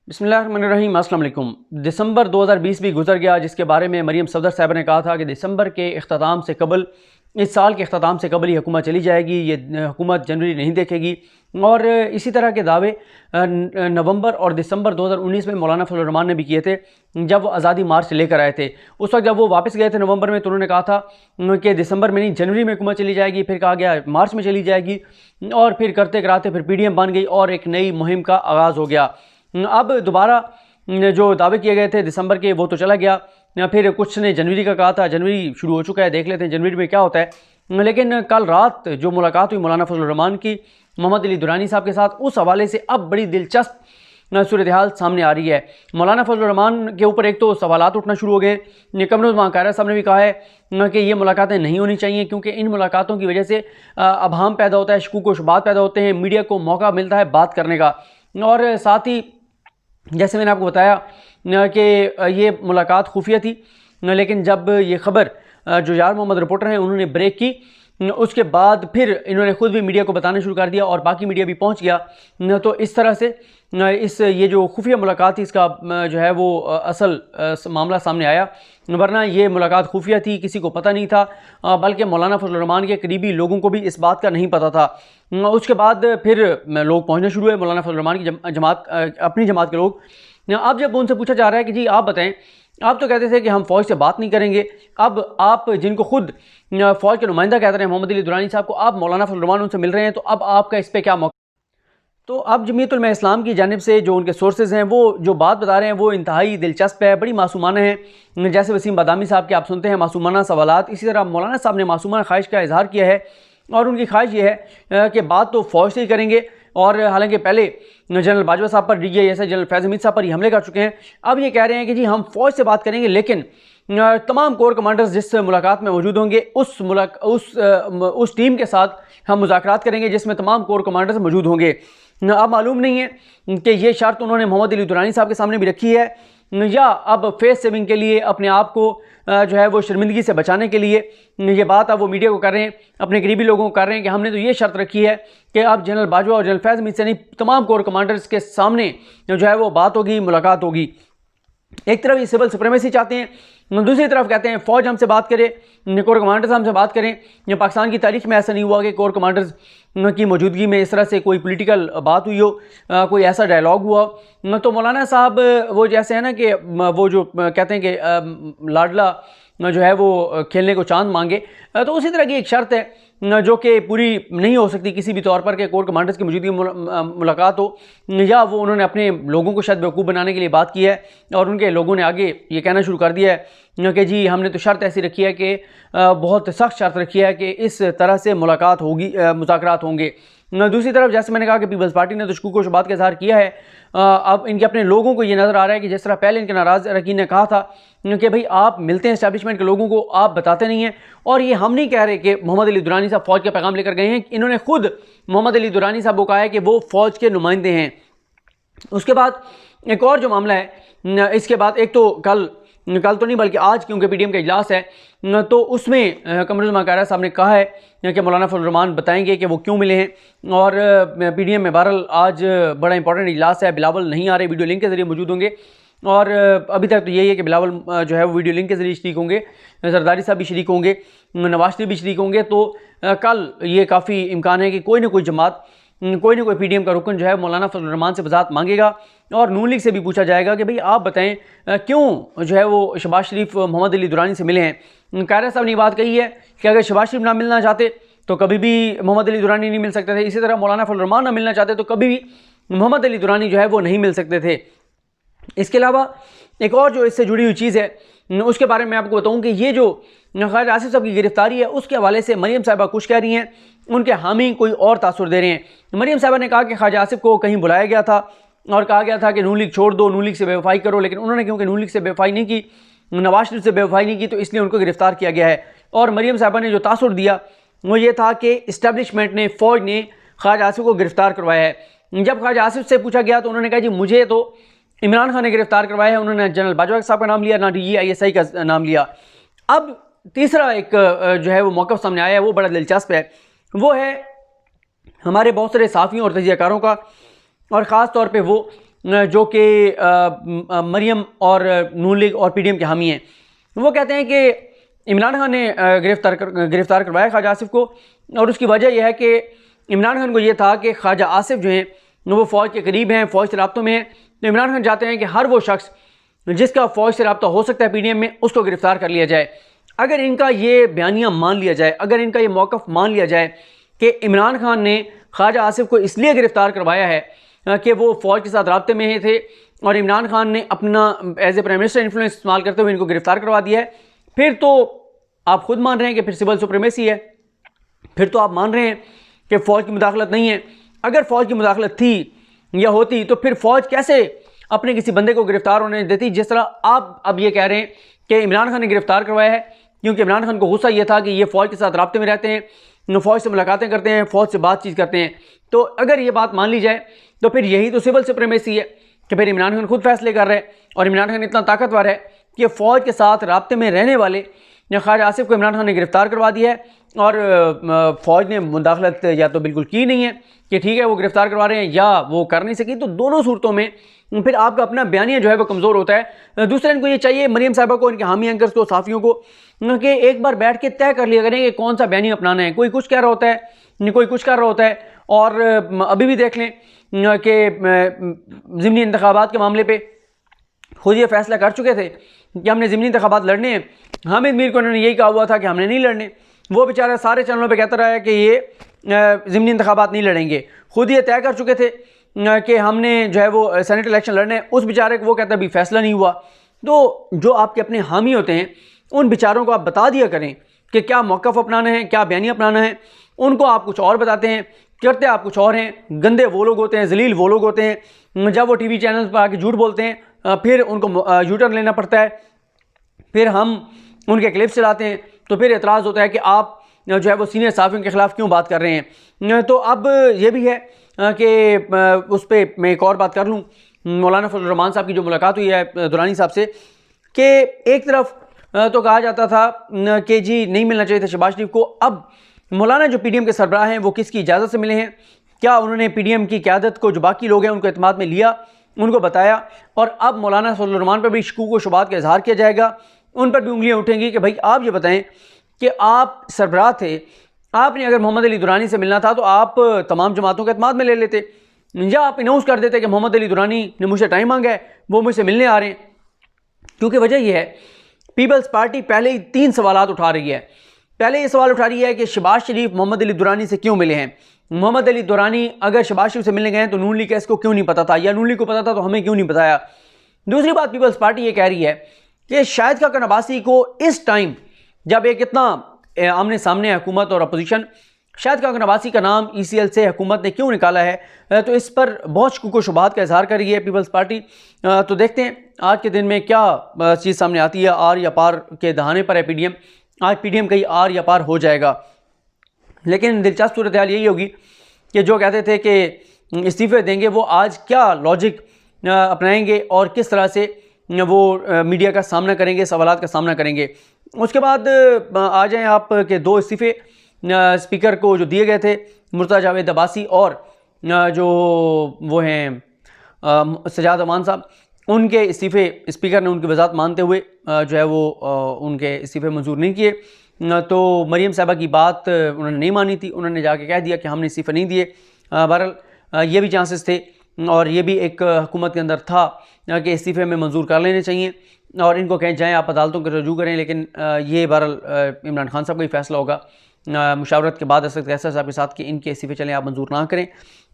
बिस्मिल्लाहिर्रहमानिर्रहीम, अस्सलाम वालेकुम। दिसंबर 2020 भी गुजर गया, जिसके बारे में मरीम सफदर साहब ने कहा था कि दिसंबर के अख्ताम से कबल, इस साल के अख्ताम से कबल ही हुकूमत चली जाएगी, ये हुकूमत जनवरी नहीं देखेगी। और इसी तरह के दावे नवंबर और दिसंबर 2019 में मौलाना फजल रहमान ने भी किए थे, जब वो आज़ादी मार्च लेकर आए थे। उस वक्त जब वो वापस गए थे नवंबर में, तो उन्होंने कहा था कि दिसंबर में नहीं, जनवरी में हुकूमत चली जाएगी। फिर कहा गया मार्च में चली जाएगी, और फिर करते कराते फिर PDM बन गई और एक नई मुहिम का आगाज़ हो गया। अब दोबारा जो दावे किए गए थे दिसंबर के, वो तो चला गया। फिर कुछ ने जनवरी का कहा था, जनवरी शुरू हो चुका है, देख लेते हैं जनवरी में क्या होता है। लेकिन कल रात जो मुलाकात हुई मौलाना फजल रहमान की मोहम्मद अली दुरानी साहब के साथ, उस हवाले से अब बड़ी दिलचस्प सूरत हाल सामने आ रही है। मौलाना फजल रहमान के ऊपर एक तो सवालात उठना शुरू हो गए। कमरुज़्ज़मान कायरा साहब ने भी कहा है कि ये मुलाकातें नहीं होनी चाहिए, क्योंकि इन मुलाकातों की वजह से अबहम पैदा होता है, शकूक व शुबात पैदा होते हैं, मीडिया को मौका मिलता है बात करने का। और साथ ही जैसे मैंने आपको बताया कि ये मुलाकात खुफिया थी, लेकिन जब ये ख़बर जो यार मोहम्मद रिपोर्टर हैं उन्होंने ब्रेक की, उसके बाद फिर इन्होंने ख़ुद भी मीडिया को बताना शुरू कर दिया और बाकी मीडिया भी पहुंच गया। तो इस तरह से ये जो खुफिया मुलाकात थी, इसका जो है वो असल मामला सामने आया। वरना ये मुलाकात खुफिया थी, किसी को पता नहीं था, बल्कि मौलाना फजल रहमान के करीबी लोगों को भी इस बात का नहीं पता था। उसके बाद फिर लोग पहुँचने शुरू हुए, मौलाना फजल रहमान की जमात, अपनी जमात के लोग। अब जब उनसे पूछा जा रहा है कि जी आप बताएं, आप तो कहते थे कि हम फ़ौज से बात नहीं करेंगे, अब आप जिनको खुद फ़ौज के नुमाइंदा कहते हैं मोहम्मद अली दुरानी साहब को, आप मौलाना फजल रहमान उनसे मिल रहे हैं, तो अब आपका इस पर क्या मौक़िफ़? तो अब जमीयत उलमा इस्लाम की जानिब से जो उनके सोर्सेज हैं, वो जो बात बता रहे हैं वो इंतहाई दिलचस्प है, बड़ी मासूमाना है। जैसे वसीम बादामी साहब के आप सुनते हैं मासूमाना सवालात, इसी तरह मौलाना साहब ने मासूमाना ख्वाहिश का इजहार किया है, और उनकी ख्वाहिश ये है कि बात तो फ़ौज से ही करेंगे। और हालांकि पहले जनरल बाजवा साहब पर, DGI जनरल फैज़ हमीद साहब पर ही हमले कर चुके हैं। अब ये कह रहे हैं कि जी हम फ़ौज से बात करेंगे, लेकिन तमाम कोर कमांडर्स जिस मुलाकात में मौजूद होंगे, उस टीम के साथ हम मुज़ाकरात करेंगे जिसमें तमाम कोर कमांडर्स मौजूद होंगे। अब मालूम नहीं है कि ये शर्त उन्होंने मोहम्मद अली दुरानी साहब के सामने भी रखी है, या अब फेस सेविंग के लिए, अपने आप को जो है वो शर्मिंदगी से बचाने के लिए ये बात अब वो मीडिया को कर रहे हैं, अपने करीबी लोगों को कर रहे हैं कि हमने तो ये शर्त रखी है कि अब जनरल बाजवा और जनरल फैज़ हमीद से नहीं, तमाम कोर कमांडर्स के सामने जो है वो बात होगी, मुलाकात होगी। एक तरफ ये सिविल सुप्रीमेसी चाहते हैं, दूसरी तरफ कहते हैं फ़ौज हमसे बात करे, कोर कमांडर्स हमसे बात करें। या पाकिस्तान की तारीख में ऐसा नहीं हुआ कि कोर कमांडर्स की मौजूदगी में इस तरह से कोई पॉलिटिकल बात हुई हो, कोई ऐसा डायलॉग हुआ। तो मौलाना साहब वो जैसे है ना कि वो जो कहते हैं कि लाडला जो है वो खेलने को चांद मांगे, तो उसी तरह की एक शर्त है जो कि पूरी नहीं हो सकती किसी भी तौर पर, कि कोर कमांडर्स की मौजूदगी मुलाकात हो। या वो उन्होंने अपने लोगों को शायद बेवकूफ़ बनाने के लिए बात की है, और उनके लोगों ने आगे ये कहना शुरू कर दिया है कि जी हमने तो शर्त ऐसी रखी है कि बहुत सख्त शर्त रखी है कि इस तरह से मुलाकात होगी, मुज़ाकरात होंगे। दूसरी तरफ जैसे मैंने कहा कि पीपल्स पार्टी ने तो शकूक व शुबात का इज़हार किया है। अब इनके अपने लोगों को ये नज़र आ रहा है कि जिस तरह पहले इनके नाराज़ अरकान ने कहा था कि भाई आप मिलते हैं इस्टेब्लिशमेंट के लोगों को, आप बताते नहीं हैं। और ये हम नहीं कह रहे कि मोहम्मद अली दुरानी साहब फ़ौज का पैगाम लेकर गए हैं, इन्होंने खुद मोहम्मद अली दुरानी साहब को कहा है कि वो फ़ौज के नुमाइंदे हैं। उसके बाद एक और जो मामला है, इसके बाद एक तो कल तो नहीं बल्कि आज, क्योंकि PDM का इजलास है, तो उसमें कमरुज़्ज़मान कायरा साहब ने कहा है कि मौलाना फजल रहमान बताएंगे कि वो क्यों मिले हैं। और PDM में बहरहाल आज बड़ा इंपॉर्टेंट इजलास है, बिलावल नहीं आ रहे, वीडियो लिंक के ज़रिए मौजूद होंगे। और अभी तक तो यही है कि बिलावल जो है वो वीडियो लिंक के ज़रिए शरीक होंगे, जरदारी साहब भी शरीक होंगे, नवाज शरीफ भी शरीक होंगे। तो कल ये काफ़ी इम्कान है कि कोई ना कोई जमात, कोई ना कोई PDM का रुकन जो है मौलाना फजल रहमान से वजाहत मांगेगा, और नून लीग से भी पूछा जाएगा कि भाई आप बताएं क्यों जो है वो शहबाज शरीफ मोहम्मद अली दुरानी से मिले हैं। कायरा साहब ने बात कही है कि अगर शहबाज शरीफ ना मिलना चाहते तो कभी भी मोहम्मद अली दुरानी नहीं मिल सकते थे, इसी तरह मौलाना फजल रहमान ना मिलना चाहते तो कभी भी मोहम्मद अली दुरानी जो है वो नहीं मिल सकते थे। इसके अलावा एक और जो इससे जुड़ी हुई चीज़ है, उसके बारे में आपको बताऊं कि ये जो ख्वाजा आसिफ साहब की गिरफ्तारी है, उसके हवाले से मरीम साहिबा कुछ कह रही हैं, उनके हामी कोई और तासुर दे रहे हैं। मरीम साहिबा ने कहा कि ख्वाजा आसिफ को कहीं बुलाया गया था और कहा गया था कि नून लीग छोड़ दो, नून लीग से बेवफाई करो, लेकिन उन्होंने क्योंकि नून लीग से बेवफाई नहीं की, नवाज शरीफ से बेवफाई नहीं की, तो इसलिए उनको गिरफ्तार किया गया है। और मरीम साहिबा ने जो तासुर दिया वो ये था कि इस्टेब्लिशमेंट ने, फ़ौज ने ख्वाजा आसिफ को गिरफ्तार करवाया है। जब ख्वाजा आसिफ से पूछा गया तो उन्होंने कहा जी मुझे तो इमरान खान ने गिरफ्तार करवाया है, उन्होंने जनरल बाजवा साहब का नाम लिया, ना DGI ISI का नाम लिया। अब तीसरा एक जो है वो मौक़िफ़ सामने आया है, वो बड़ा दिलचस्प है। वो है हमारे बहुत सारे साफ़ियों और तजियाकारों का, और ख़ास तौर पे वो जो कि मरियम और नून लीग और PDM के हामी हैं, वो कहते हैं कि इमरान खान ने गिरफ़्तार करवाया ख्वाजा आसिफ को, और उसकी वजह यह है कि इमरान खान को ये था कि ख्वाजा आसिफ जो हैं वो फ़ौज के करीब हैं, फ़ौज से राब्तों में हैं। तो इमरान खान चाहते हैं कि हर वो शख्स जिसका फ़ौज से रब्ता हो सकता है PDM में, उसको गिरफ़्तार कर लिया जाए। अगर इनका ये बयानिया मान लिया जाए, अगर इनका ये मौक़िफ़ मान लिया जाए कि इमरान खान ने ख्वाजा आसिफ को इसलिए गिरफ़्तार करवाया है कि वो फ़ौज के साथ राब्ते में थे और इमरान खान ने अपना as a prime minister influence इस्तेमाल करते हुए इनको गिरफ़्तार करवा दिया है, फिर तो आप खुद मान रहे हैं कि फिर सिविल सुप्रीमेसी है, फिर तो आप मान रहे हैं कि फ़ौज की मुदाखलत नहीं है। अगर फ़ौज की मुदाखलत थी या होती तो फिर फ़ौज कैसे अपने किसी बंदे को गिरफ़्तार होने देती, जिस तरह आप अब ये कह रहे हैं कि इमरान खान ने गिरफ़्तार करवाया है क्योंकि इमरान खान को गुस्सा ये था कि ये फ़ौज के साथ राब्ते में रहते हैं, फ़ौज से मुलाकातें करते हैं, फ़ौज से बातचीत करते हैं। तो अगर ये बात मान ली जाए तो फिर यही तो सिविल सुप्रीमेसी है कि फिर इमरान खान खुद फैसले कर रहे हैं, और इमरान खान इतना ताकतवर है कि फ़ौज के साथ राब्ते में रहने वाले ख्वाजा आसिफ को इमरान खान ने गिरफ़्तार करवा दिया है, और फ़ौज ने मुदाखलत या तो बिल्कुल की नहीं है कि ठीक है वो गिरफ़्तार करवा रहे हैं, या वो कर नहीं सकी। तो दोनों सूरतों में फिर आपका अपना बयानिया जो है वो कमज़ोर होता है। दूसरा, इनको ये चाहिए, मरियम साहिबा को, इनके हामी एंकर्स को, साफ़ियों को, कि एक बार बैठ के तय कर लिया करें कि कौन सा बयानिया अपनाना है। कोई कुछ कह रहा होता है, कोई कुछ कर रहा होता है, और अभी भी देख लें कि ज़िमनी इंतखाबात के मामले पर खुद ये फैसला कर चुके थे कि हमने ज़िमनी इंतखाबात लड़ने हैं। हामिद मीर को उन्होंने यही कहा हुआ था कि हमने नहीं लड़ने। वो बेचारा सारे चैनलों पे कहता रहा है कि ये ज़िमनी इंतखाबात नहीं लड़ेंगे। खुद ये तय कर चुके थे कि हमने जो है वो सेनेट इलेक्शन लड़ने हैं। उस बेचारे को वो कहता अभी फैसला नहीं हुआ। तो जो आपके अपने हामी होते हैं उन बेचारों को आप बता दिया करें कि क्या मौक़िफ़ अपनाना है, क्या बयानिया अपनाना है। उनको आप कुछ और बताते हैं, करते आप कुछ और हैं। गंदे वो लोग होते हैं, जलील वो लोग होते हैं, जब वो TV चैनल पर आके झूठ बोलते हैं फिर उनको यूटर्न लेना पड़ता है, फिर हम उनके क्लिप चलाते हैं, तो फिर एतराज़ होता है कि आप जो है वो सीनियर साफ़ियों के ख़िलाफ़ क्यों बात कर रहे हैं। तो अब ये भी है कि उस पर मैं एक और बात कर लूँ, मौलाना फजल रहमान साहब की जो मुलाकात हुई है दुरानी साहब से, कि एक तरफ तो कहा जाता था कि जी नहीं मिलना चाहिए था शहबाज शरीफ को। अब मौलाना जो PDM के सरबराह हैं वो किसकी इजाज़त से मिले हैं? क्या उन्होंने PDM की क़यादत को, जो बाकी लोग हैं उनको एतमाद में लिया, उनको बताया, और अब मौलाना फजल रहमान पर भी शकूक व शुबात का इजहार किया जाएगा, उन पर भी उंगलियां उठेंगी कि भाई आप ये बताएं कि आप सरबराह थे, आपने अगर मोहम्मद अली दुरानी से मिलना था तो आप तमाम जमातों के एतमाद में ले लेते, या आप अनाउंस कर देते कि मोहम्मद अली दुरानी ने मुझसे टाइम मांगा है, वो मुझसे मिलने आ रहे हैं। क्योंकि वजह यह है, पीपल्स पार्टी पहले ही 3 सवालात उठा रही है। पहले ये सवाल उठा रही है कि शहबाज शरीफ मोहम्मद अली दुरानी से क्यों मिले हैं। मोहम्मद अली दुरानी अगर शहबाज शरीफ से मिलने गए हैं तो नून लीग का इसको क्यों नहीं पता था, या नून लीग को पता था तो हमें क्यों नहीं बताया। दूसरी बात, पीपल्स पार्टी ये कह रही है कि शाहिद खान अब्बासी को इस टाइम जब एक इतना आमने सामने हुकूमत और अपोजिशन, शाहिद खान अब्बासी का नाम ECL से हुकूमत ने क्यों निकाला है, तो इस पर बहुत शुकूक शुबहात का इजहार कर रही है पीपल्स पार्टी। तो देखते हैं आज के दिन में क्या चीज़ सामने आती है। आर या पार के दहाने पर है PDM। आज PDM कहीं आर या पार हो जाएगा। लेकिन दिलचस्प सूरत हाल यही होगी कि जो कहते थे कि इस्तीफ़े देंगे, वो आज क्या लॉजिक अपनाएंगे और किस तरह से वो मीडिया का सामना करेंगे, सवालात का सामना करेंगे। उसके बाद आ जाएँ आप के 2 इस्तीफ़े स्पीकर को जो दिए गए थे, मुर्तज़ा जावेद अब्बासी और जो वो हैं सजाद अमान साहब, उनके इस्तीफ़े स्पीकर ने उनकी वजाहत मानते हुए जो है वो उनके इस्तीफ़े मंजूर नहीं किए। तो मरियम साहिबा की बात उन्होंने नहीं मानी थी, उन्होंने जाके कह दिया कि हमने इस्तीफ़े नहीं दिए। बहरहाल ये भी चांसेस थे और ये भी एक हुकूमत के अंदर था कि इस्तीफ़े में मंजूर कर लेने चाहिए और इनको कहें जाएँ आप अदालतों के रजू करें। लेकिन ये बहरहाल इमरान खान साहब का ही फैसला होगा मुशावरत के बाद असद कैसर साहब के साथ कि इनके इस्तीफ़े चलें, आप मंजूर ना करें।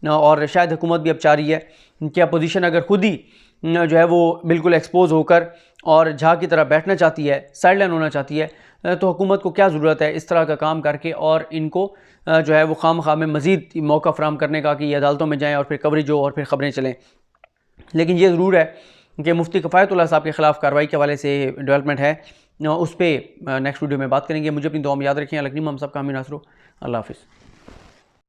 और शायद हुकूमत भी अब चाह रही है कि अपोजिशन अगर खुद ही जो है वो बिल्कुल एक्सपोज होकर और झाग की तरह बैठना चाहती है, साइडलाइन होना चाहती है, तो हुकूमत को क्या ज़रूरत है इस तरह का काम करके और इनको जो है वो खाम में मज़ीद मौका फ़राहम करने का कि ये अदालतों में जाएँ और फिर कवरेज हो और फिर ख़बरें चलें। लेकिन ये ज़रूर है कि मुफ्ती किफ़ायतुल्लाह साहब के ख़िलाफ़ कार्रवाई के हवाले से डेवलपमेंट है, उस पर नेक्स्ट वीडियो में बात करेंगे। मुझे अपनी दुआ में याद रखें। अलग हम सब का अमीन नासरो। अल्लाह हाफ़िज़।